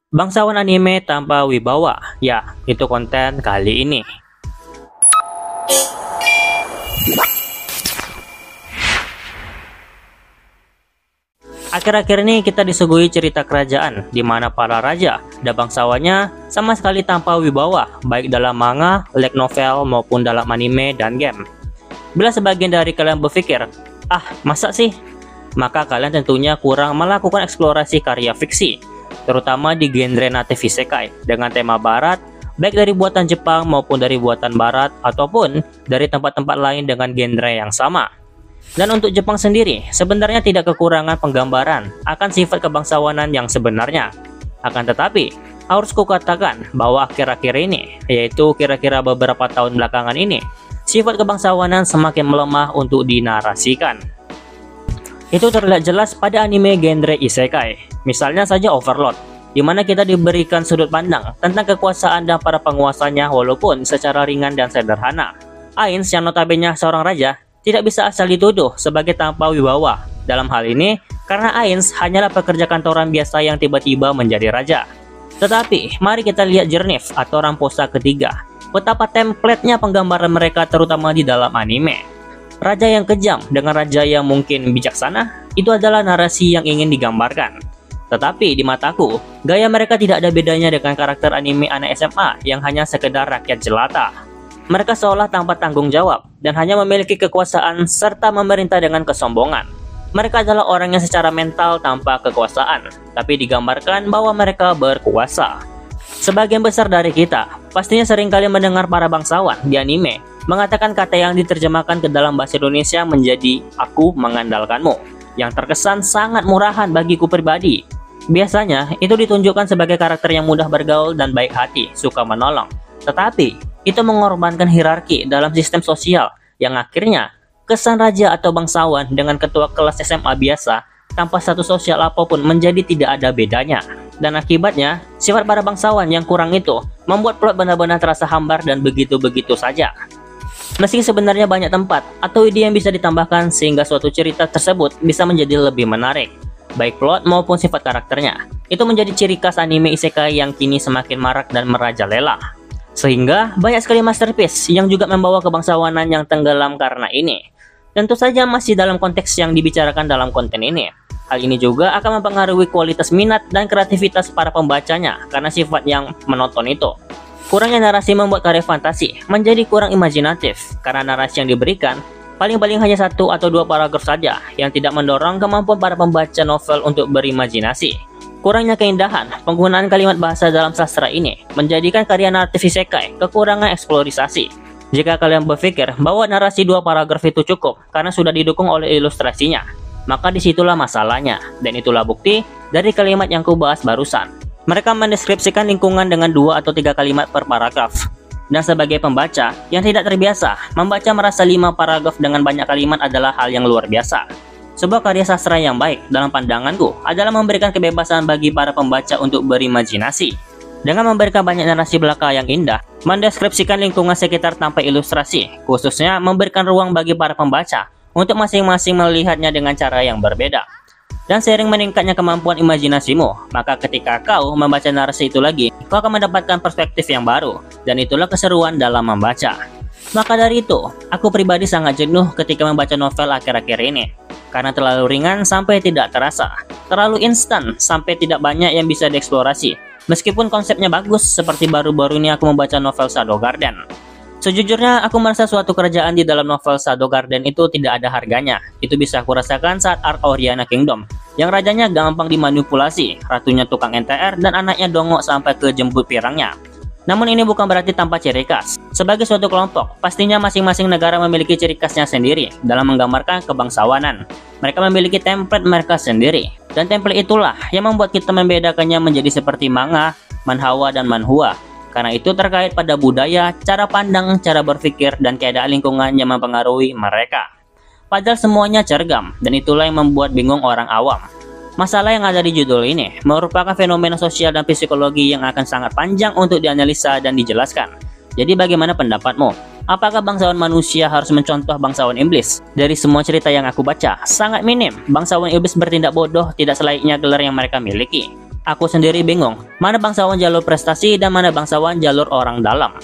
Bangsawan anime tanpa wibawa, ya itu konten kali ini. Akhir-akhir ini kita disuguhi cerita kerajaan di mana para raja dan bangsawannya sama sekali tanpa wibawa, baik dalam manga, light novel maupun dalam anime dan game. Bila sebagian dari kalian berpikir, masa sih? Maka kalian tentunya kurang melakukan eksplorasi karya fiksi, terutama di genre native isekai dengan tema barat, baik dari buatan Jepang maupun dari buatan barat ataupun dari tempat-tempat lain dengan genre yang sama. Dan untuk Jepang sendiri, sebenarnya tidak kekurangan penggambaran akan sifat kebangsawanan yang sebenarnya. Akan tetapi, harus kukatakan bahwa akhir-akhir ini, yaitu kira-kira beberapa tahun belakangan ini, sifat kebangsawanan semakin melemah untuk dinarasikan. Itu terlihat jelas pada anime genre isekai, misalnya saja Overlord, di mana kita diberikan sudut pandang tentang kekuasaan dan para penguasanya walaupun secara ringan dan sederhana. Ainz yang notabene seorang raja, tidak bisa asal dituduh sebagai tanpa wibawa. Dalam hal ini, karena Ainz hanyalah pekerja kantoran biasa yang tiba-tiba menjadi raja. Tetapi, mari kita lihat Jernif atau Ramposa ketiga. Betapa template-nya penggambaran mereka terutama di dalam anime. Raja yang kejam dengan raja yang mungkin bijaksana, itu adalah narasi yang ingin digambarkan. Tetapi di mataku, gaya mereka tidak ada bedanya dengan karakter anime anak SMA yang hanya sekedar rakyat jelata. Mereka seolah tanpa tanggung jawab dan hanya memiliki kekuasaan serta memerintah dengan kesombongan. Mereka adalah orang yang secara mental tanpa kekuasaan, tapi digambarkan bahwa mereka berkuasa. Sebagian besar dari kita pastinya seringkali mendengar para bangsawan di anime mengatakan kata yang diterjemahkan ke dalam bahasa Indonesia menjadi "aku mengandalkanmu", yang terkesan sangat murahan bagiku pribadi. Biasanya itu ditunjukkan sebagai karakter yang mudah bergaul dan baik hati, suka menolong. Tetapi itu mengorbankan hierarki dalam sistem sosial yang akhirnya kesan raja atau bangsawan dengan ketua kelas SMA biasa tanpa status sosial apapun menjadi tidak ada bedanya. Dan akibatnya, sifat para bangsawan yang kurang itu membuat plot benar-benar terasa hambar dan begitu-begitu saja. Meski sebenarnya banyak tempat atau ide yang bisa ditambahkan sehingga suatu cerita tersebut bisa menjadi lebih menarik, baik plot maupun sifat karakternya. Itu menjadi ciri khas anime isekai yang kini semakin marak dan merajalela. Sehingga banyak sekali masterpiece yang juga membawa kebangsawanan yang tenggelam karena ini. Tentu saja masih dalam konteks yang dibicarakan dalam konten ini. Hal ini juga akan mempengaruhi kualitas minat dan kreativitas para pembacanya karena sifat yang menonton itu. Kurangnya narasi membuat karya fantasi menjadi kurang imajinatif karena narasi yang diberikan paling-paling hanya 1 atau 2 paragraf saja yang tidak mendorong kemampuan para pembaca novel untuk berimajinasi. Kurangnya keindahan penggunaan kalimat bahasa dalam sastra ini menjadikan karya naratif isekai kekurangan eksplorisasi. Jika kalian berpikir bahwa narasi 2 paragraf itu cukup karena sudah didukung oleh ilustrasinya, maka disitulah masalahnya, dan itulah bukti dari kalimat yang kubahas barusan. Mereka mendeskripsikan lingkungan dengan 2 atau 3 kalimat per paragraf. Dan sebagai pembaca yang tidak terbiasa, membaca merasa 5 paragraf dengan banyak kalimat adalah hal yang luar biasa. Sebuah karya sastra yang baik dalam pandanganku adalah memberikan kebebasan bagi para pembaca untuk berimajinasi. Dengan memberikan banyak narasi belaka yang indah, mendeskripsikan lingkungan sekitar tanpa ilustrasi, khususnya memberikan ruang bagi para pembaca untuk masing-masing melihatnya dengan cara yang berbeda. Dan seiring meningkatnya kemampuan imajinasimu, maka ketika kau membaca narasi itu lagi, kau akan mendapatkan perspektif yang baru, dan itulah keseruan dalam membaca. Maka dari itu, aku pribadi sangat jenuh ketika membaca novel akhir-akhir ini. Karena terlalu ringan sampai tidak terasa, terlalu instan sampai tidak banyak yang bisa dieksplorasi. Meskipun konsepnya bagus, seperti baru-baru ini aku membaca novel Shadow Garden. Sejujurnya, aku merasa suatu kerajaan di dalam novel Shadow Garden itu tidak ada harganya. Itu bisa aku rasakan saat Arc Oriana Kingdom, yang rajanya gampang dimanipulasi, ratunya tukang NTR, dan anaknya dongok sampai ke jembut pirangnya. Namun ini bukan berarti tanpa ciri khas. Sebagai suatu kelompok, pastinya masing-masing negara memiliki ciri khasnya sendiri dalam menggambarkan kebangsawanan. Mereka memiliki template mereka sendiri, dan template itulah yang membuat kita membedakannya menjadi seperti manga, manhwa, dan manhwa. Karena itu terkait pada budaya, cara pandang, cara berpikir, dan keadaan lingkungan yang mempengaruhi mereka. Padahal semuanya cergam, dan itulah yang membuat bingung orang awam. Masalah yang ada di judul ini merupakan fenomena sosial dan psikologi yang akan sangat panjang untuk dianalisa dan dijelaskan. Jadi bagaimana pendapatmu? Apakah bangsawan manusia harus mencontoh bangsawan iblis? Dari semua cerita yang aku baca, sangat minim bangsawan iblis bertindak bodoh tidak selayaknya gelar yang mereka miliki. Aku sendiri bingung, mana bangsawan jalur prestasi dan mana bangsawan jalur orang dalam.